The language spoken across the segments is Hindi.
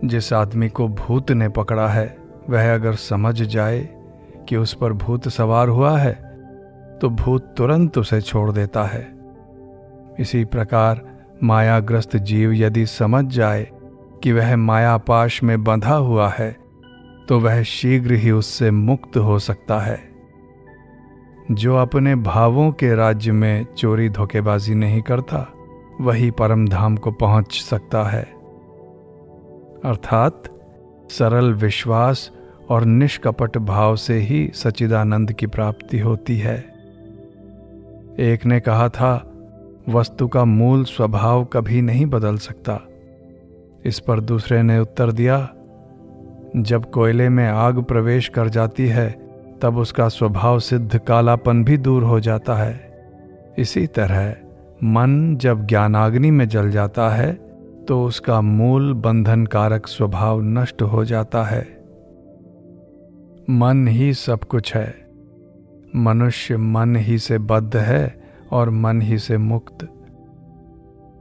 जिस आदमी को भूत ने पकड़ा है वह अगर समझ जाए कि उस पर भूत सवार हुआ है तो भूत तुरंत उसे छोड़ देता है। इसी प्रकार मायाग्रस्त जीव यदि समझ जाए कि वह मायापाश में बंधा हुआ है तो वह शीघ्र ही उससे मुक्त हो सकता है। जो अपने भावों के राज्य में चोरी धोखेबाजी नहीं करता वही परम धाम को पहुंच सकता है। अर्थात सरल विश्वास और निष्कपट भाव से ही सच्चिदानंद की प्राप्ति होती है। एक ने कहा था, वस्तु का मूल स्वभाव कभी नहीं बदल सकता। इस पर दूसरे ने उत्तर दिया, जब कोयले में आग प्रवेश कर जाती है तब उसका स्वभाव सिद्ध कालापन भी दूर हो जाता है। इसी तरह मन जब ज्ञानाग्नि में जल जाता है तो उसका मूल बंधन कारक स्वभाव नष्ट हो जाता है। मन ही सब कुछ है। मनुष्य मन ही से बद्ध है और मन ही से मुक्त।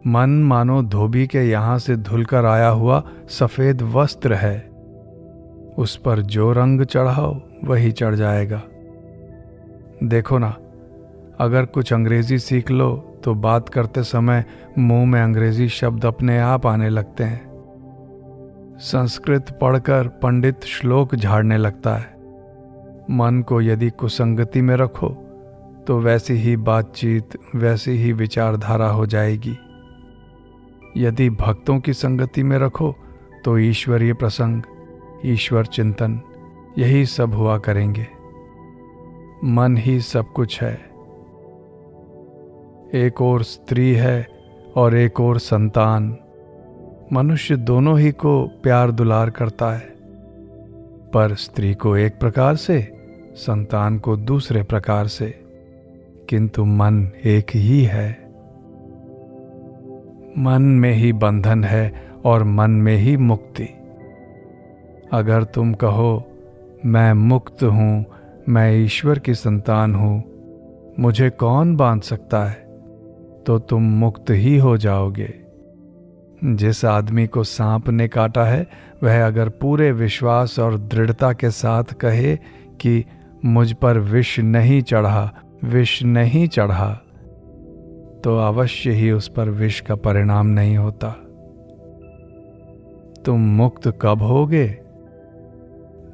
मन मानो धोबी के यहां से धुलकर आया हुआ सफेद वस्त्र है। उस पर जो रंग चढ़ाओ वही चढ़ जाएगा। देखो ना, अगर कुछ अंग्रेजी सीख लो तो बात करते समय मुंह में अंग्रेजी शब्द अपने आप आने लगते हैं। संस्कृत पढ़कर पंडित श्लोक झाड़ने लगता है। मन को यदि कुसंगति में रखो तो वैसी ही बातचीत, वैसी ही विचारधारा हो जाएगी। यदि भक्तों की संगति में रखो तो ईश्वरीय प्रसंग, ईश्वर चिंतन, यही सब हुआ करेंगे। मन ही सब कुछ है। एक और स्त्री है और एक और संतान। मनुष्य दोनों ही को प्यार दुलार करता है, पर स्त्री को एक प्रकार से, संतान को दूसरे प्रकार से, किंतु मन एक ही है। मन में ही बंधन है और मन में ही मुक्ति। अगर तुम कहो मैं मुक्त हूं, मैं ईश्वर की संतान हूं, मुझे कौन बांध सकता है, तो तुम मुक्त ही हो जाओगे। जिस आदमी को सांप ने काटा है वह अगर पूरे विश्वास और दृढ़ता के साथ कहे कि मुझ पर विष नहीं चढ़ा, विष नहीं चढ़ा, तो अवश्य ही उस पर विष का परिणाम नहीं होता। तुम मुक्त कब होगे?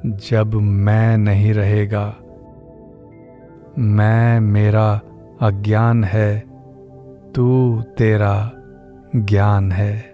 जब मैं नहीं रहेगा। मैं मेरा अज्ञान है, तू तेरा ज्ञान है।